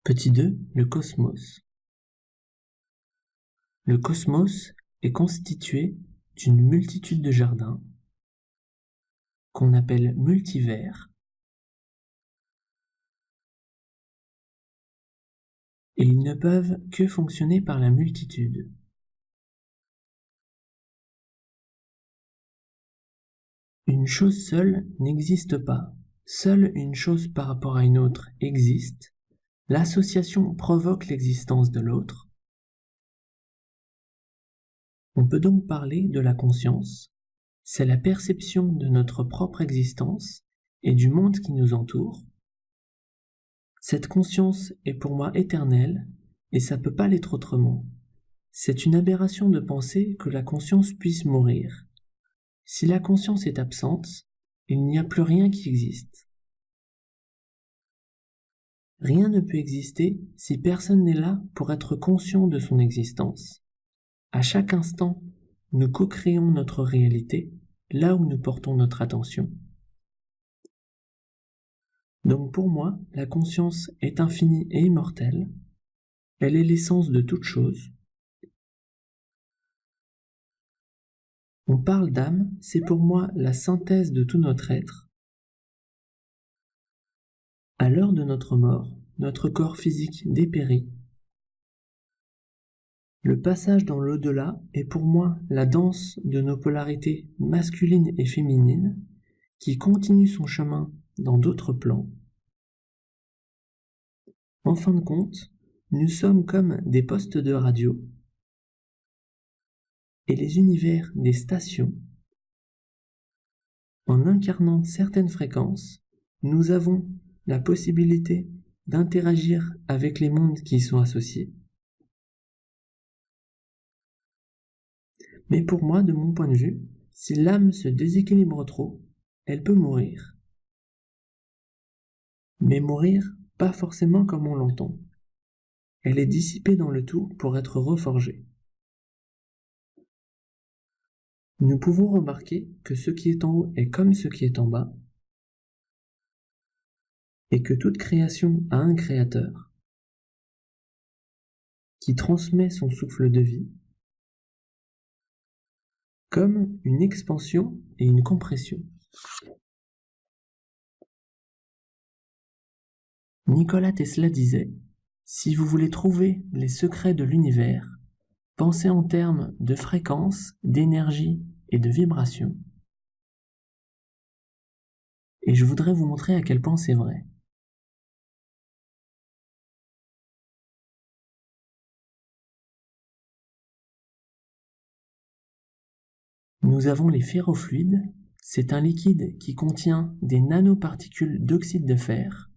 Petit 2, le cosmos. Le cosmos est constitué d'une multitude de jardins qu'on appelle multivers et ils ne peuvent que fonctionner par la multitude. Une chose seule n'existe pas. Seule une chose par rapport à une autre existe. L'association provoque l'existence de l'autre. On peut donc parler de la conscience. C'est la perception de notre propre existence et du monde qui nous entoure. Cette conscience est pour moi éternelle et ça peut pas l'être autrement. C'est une aberration de penser que la conscience puisse mourir. Si la conscience est absente, il n'y a plus rien qui existe. Rien ne peut exister si personne n'est là pour être conscient de son existence. À chaque instant, nous co-créons notre réalité là où nous portons notre attention. Donc pour moi, la conscience est infinie et immortelle. Elle est l'essence de toute chose. On parle d'âme, c'est pour moi la synthèse de tout notre être. À l'heure de notre mort, notre corps physique dépérit. Le passage dans l'au-delà est pour moi la danse de nos polarités masculines et féminines qui continue son chemin dans d'autres plans. En fin de compte, nous sommes comme des postes de radio et les univers des stations. En incarnant certaines fréquences, nous avons la possibilité d'interagir avec les mondes qui y sont associés. Mais pour moi, de mon point de vue, si l'âme se déséquilibre trop, elle peut mourir. Mais mourir, pas forcément comme on l'entend. Elle est dissipée dans le tout pour être reforgée. Nous pouvons remarquer que ce qui est en haut est comme ce qui est en bas, et que toute création a un créateur qui transmet son souffle de vie, comme une expansion et une compression. Nikola Tesla disait : si vous voulez trouver les secrets de l'univers, pensez en termes de fréquence, d'énergie et de vibration. Et je voudrais vous montrer à quel point c'est vrai. Nous avons les ferrofluides, c'est un liquide qui contient des nanoparticules d'oxyde de fer.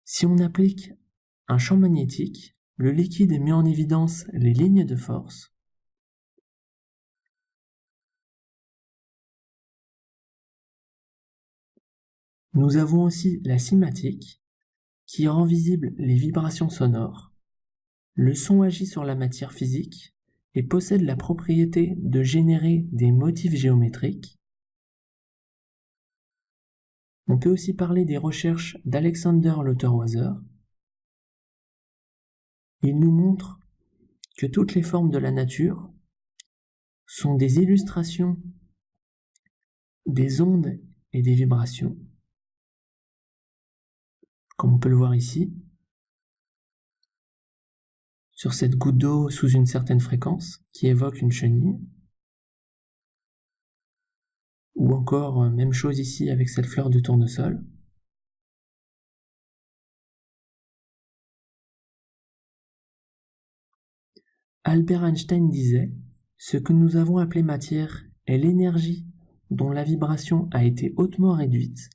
Si on applique un champ magnétique, le liquide met en évidence les lignes de force. Nous avons aussi la cinématique, qui rend visibles les vibrations sonores. Le son agit sur la matière physique et possède la propriété de générer des motifs géométriques. On peut aussi parler des recherches d'Alexander Lauterwasser. Il nous montre que toutes les formes de la nature sont des illustrations des ondes et des vibrations. Comme on peut le voir ici, sur cette goutte d'eau sous une certaine fréquence qui évoque une chenille. Ou encore, même chose ici avec cette fleur de tournesol. Albert Einstein disait : ce que nous avons appelé matière est l'énergie dont la vibration a été hautement réduite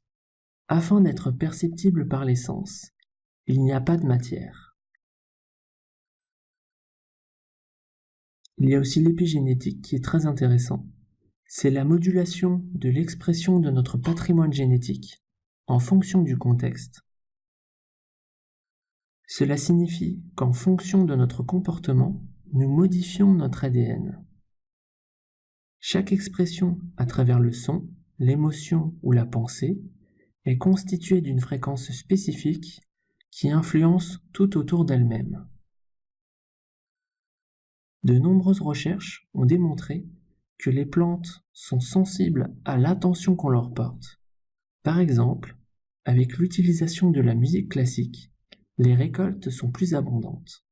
afin d'être perceptible par les sens. Il n'y a pas de matière. Il y a aussi l'épigénétique qui est très intéressant. C'est la modulation de l'expression de notre patrimoine génétique en fonction du contexte. Cela signifie qu'en fonction de notre comportement, nous modifions notre ADN. Chaque expression à travers le son, l'émotion ou la pensée est constituée d'une fréquence spécifique qui influence tout autour d'elle-même. De nombreuses recherches ont démontré que les plantes sont sensibles à l'attention qu'on leur porte. Par exemple, avec l'utilisation de la musique classique, les récoltes sont plus abondantes.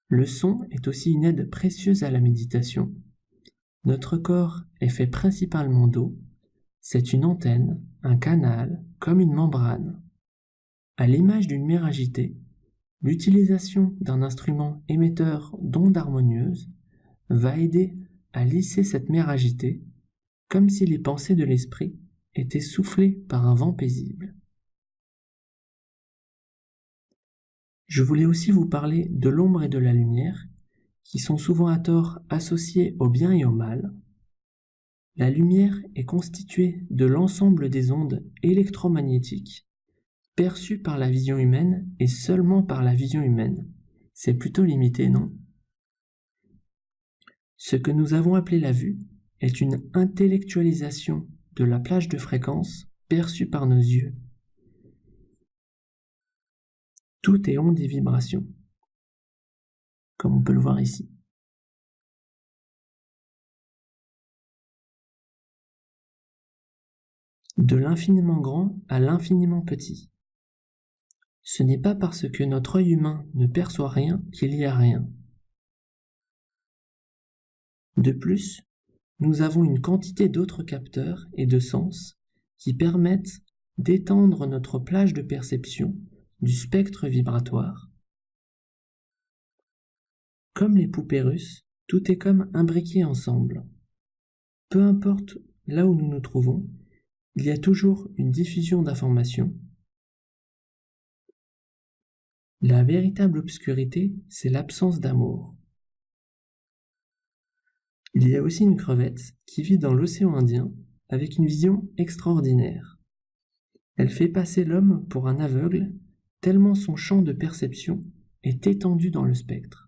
Le son est aussi une aide précieuse à la méditation. Notre corps est fait principalement d'eau. C'est une antenne, un canal, comme une membrane. À l'image d'une mer agitée, l'utilisation d'un instrument émetteur d'ondes harmonieuses va aider à lisser cette mer agitée, comme si les pensées de l'esprit étaient soufflées par un vent paisible. Je voulais aussi vous parler de l'ombre et de la lumière, qui sont souvent à tort associées au bien et au mal. La lumière est constituée de l'ensemble des ondes électromagnétiques perçues par la vision humaine et seulement par la vision humaine. C'est plutôt limité, non? Ce que nous avons appelé la vue est une intellectualisation de la plage de fréquences perçue par nos yeux. Tout est onde et vibration, comme on peut le voir ici. De l'infiniment grand à l'infiniment petit. Ce n'est pas parce que notre œil humain ne perçoit rien qu'il y a rien. De plus, nous avons une quantité d'autres capteurs et de sens qui permettent d'étendre notre plage de perception du spectre vibratoire. Comme les poupées russes, tout est comme imbriqué ensemble. Peu importe là où nous nous trouvons, il y a toujours une diffusion d'informations. La véritable obscurité, c'est l'absence d'amour. Il y a aussi une crevette qui vit dans l'océan Indien avec une vision extraordinaire. Elle fait passer l'homme pour un aveugle tellement son champ de perception est étendu dans le spectre.